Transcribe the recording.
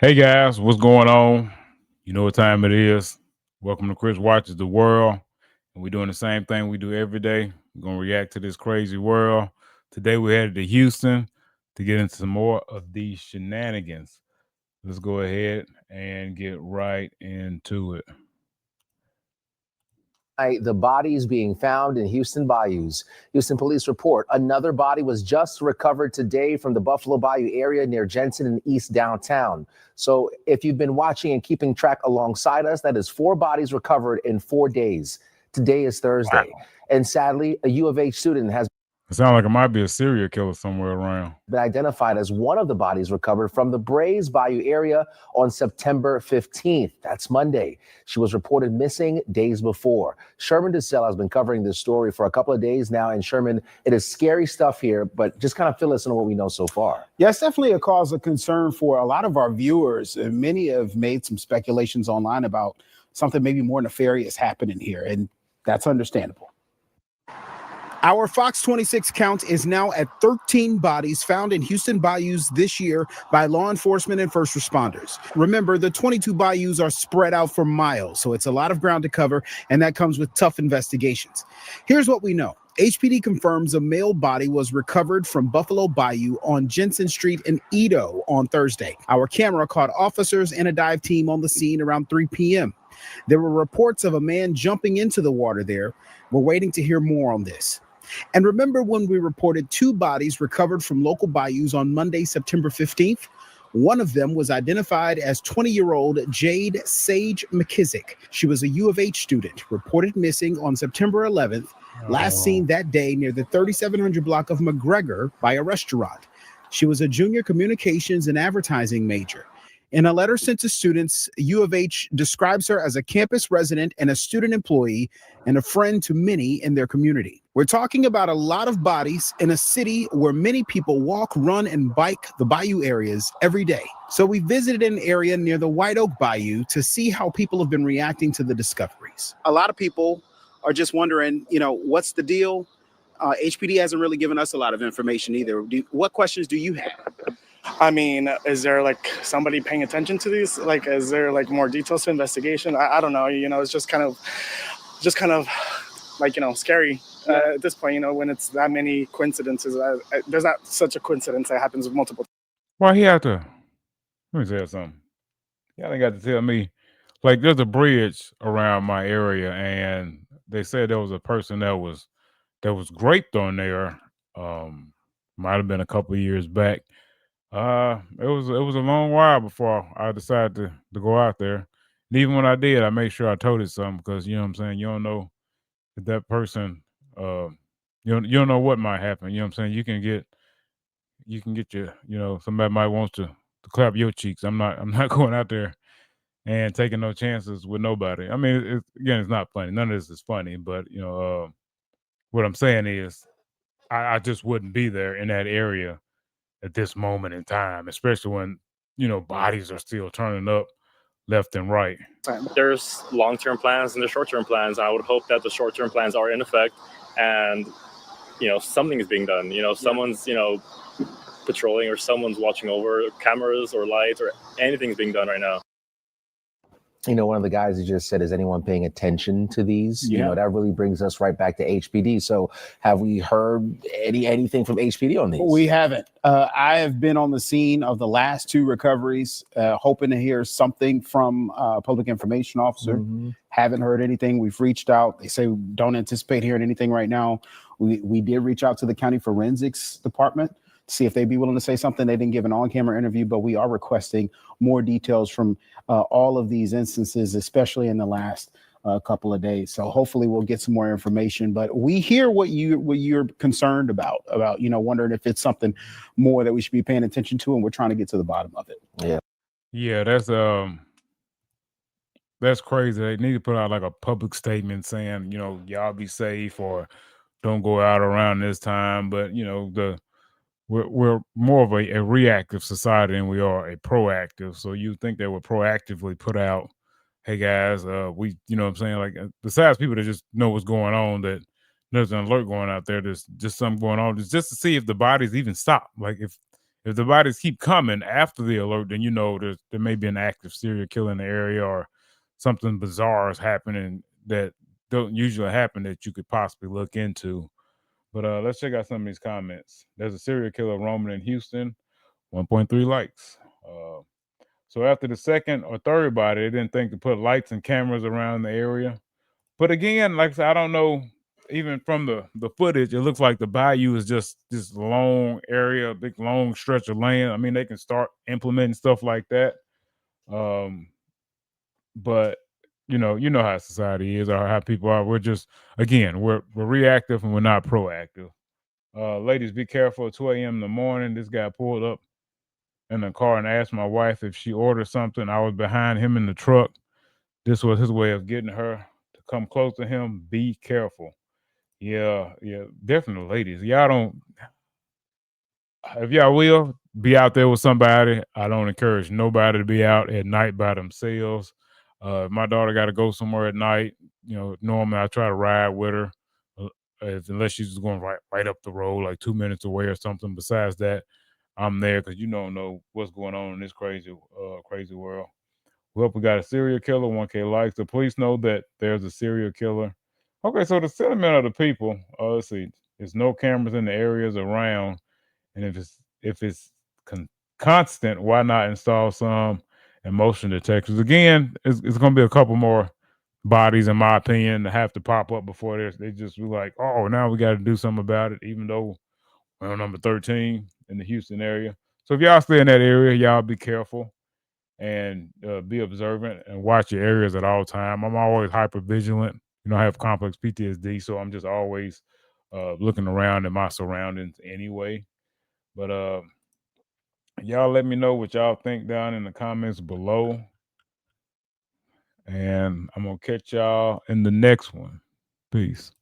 Hey guys, what's going on? You know what time it is. Welcome to Chris Watches the World. And we're doing the same thing we do every day. We're going to react to this crazy world. Today we're headed to Houston to get into some more of these shenanigans. Let's go ahead and get right into it. The bodies being found in Houston Bayous. Houston police report another body was just recovered today from the Buffalo Bayou area near Jensen and East downtown. So if you've been watching and keeping track alongside us, that is 4 bodies recovered in 4 days. Today is Thursday. Wow. And sadly, a U of H student has It sounds like it might be a serial killer somewhere around. been identified as one of the bodies recovered from the Brays Bayou area on September 15th. That's Monday. She was reported missing days before. Sherman DeSell has been covering this story for a couple of days now. And Sherman, it is scary stuff here, but just kind of fill us in on what we know so far. Yeah, it's definitely a cause of concern for a lot of our viewers. And many have made some speculations online about something maybe more nefarious happening here, and that's understandable. Our Fox 26 count is now at 13 bodies found in Houston bayous this year by law enforcement and first responders. Remember, the 22 bayous are spread out for miles, so it's a lot of ground to cover, and that comes with tough investigations. Here's what we know. HPD confirms a male body was recovered from Buffalo Bayou on Jensen Street in Edo on Thursday. Our camera caught officers and a dive team on the scene around 3 p.m. There were reports of a man jumping into the water there. We're waiting to hear more on this. And remember when we reported 2 bodies recovered from local bayous on Monday, September 15th? One of them was identified as 20-year-old Jade McKissic. She was a U of H student, reported missing on September 11th, last seen that day near the 3700 block of McGregor by a restaurant. She was a junior communications and advertising major. In a letter sent to students, U of H describes her as a campus resident and a student employee and a friend to many in their community. We're talking about a lot of bodies in a city where many people walk, run, and bike the bayou areas every day. So we visited an area near the White Oak Bayou to see how people have been reacting to the discoveries. A lot of people are just wondering, what's the deal? HPD hasn't really given us a lot of information either. What questions do you have? I mean, is there like somebody paying attention to these? Like, is there like more details to investigation? I don't know. It's just kind of like, scary at this point, when it's that many coincidences. There's not such a coincidence that happens with multiple. Why he had to? Let me tell you something. Y'all ain't got to tell me. Like, there's a bridge around my area, and they said there was a person that was raped on there. Might have been a couple of years back. It was a long while before I decided to go out there. And even when I did, I made sure I told it something because you know what I'm saying. You don't know if that person, you don't know what might happen. You know what I'm saying. You can get your, somebody might want to clap your cheeks. I'm not going out there and taking no chances with nobody. I mean, it's not funny. None of this is funny, but what I'm saying is, I just wouldn't be there in that area at this moment in time, especially when, bodies are still turning up left and right. There's long-term plans and there's short-term plans. I would hope that the short-term plans are in effect and, something is being done. Someone's, patrolling or someone's watching over cameras or lights or anything's being done right now. One of the guys who just said, is anyone paying attention to these? That really brings us right back to HPD. So have we heard anything from HPD on these? We haven't. I have been on the scene of the last 2 recoveries, hoping to hear something from a public information officer. Mm-hmm. Haven't heard anything. We've reached out. They say don't anticipate hearing anything right now. We did reach out to the county forensics department to see if they'd be willing to say something. They didn't give an on-camera interview, but we are requesting more details from all of these instances, especially in the last couple of days. So hopefully we'll get some more information. But we hear what you're concerned about, wondering if it's something more that we should be paying attention to, and we're trying to get to the bottom of it. Yeah, that's crazy. They need to put out like a public statement saying, y'all be safe or don't go out around this time. But we're more of a reactive society than we are a proactive. So you think they would proactively put out, hey guys, we, what I'm saying, like besides people that just know what's going on, that there's an alert going out there, there's just something going on, just to see if the bodies even stop. Like if if the bodies keep coming after the alert, then there may be an active serial killer in the area, or something bizarre is happening that don't usually happen that you could possibly look into. But let's check out some of these comments. There's a serial killer roaming in Houston, 1.3 likes. So after the second or third body, they didn't think to put lights and cameras around the area. But again, like I said, I don't know. Even from the footage, it looks like the bayou is just this long area, a big long stretch of land. I mean, they can start implementing stuff like that. But you know how society is, or how people are. We're just, again, we're reactive and we're not proactive. Ladies, be careful. At 2 a.m. in the morning, this guy pulled up in the car and asked my wife if she ordered something. I was behind him in the truck. This was his way of getting her to come close to him. Be careful. Yeah, definitely, ladies. Y'all don't. If y'all will be out there with somebody, I don't encourage nobody to be out at night by themselves. If my daughter got to go somewhere at night, normally I try to ride with her, unless she's just going right up the road, like 2 minutes away or something. Besides that, I'm there because you don't know what's going on in this crazy world. Well, we got a serial killer, 1K likes. The police know that there's a serial killer. Okay, so the sentiment of the people, let's see, there's no cameras in the areas around, and if it's constant, why not install some and motion detectors? Again, it's going to be a couple more bodies, in my opinion, that have to pop up before they just be like, oh, now we got to do something about it, even though we're on number 13 in the Houston area. So if y'all stay in that area, y'all be careful and be observant and watch your areas at all time. I'm always hyper vigilant. I have complex PTSD, so I'm just always looking around in my surroundings anyway. But y'all let me know what y'all think down in the comments below. And I'm going to catch y'all in the next one. Peace.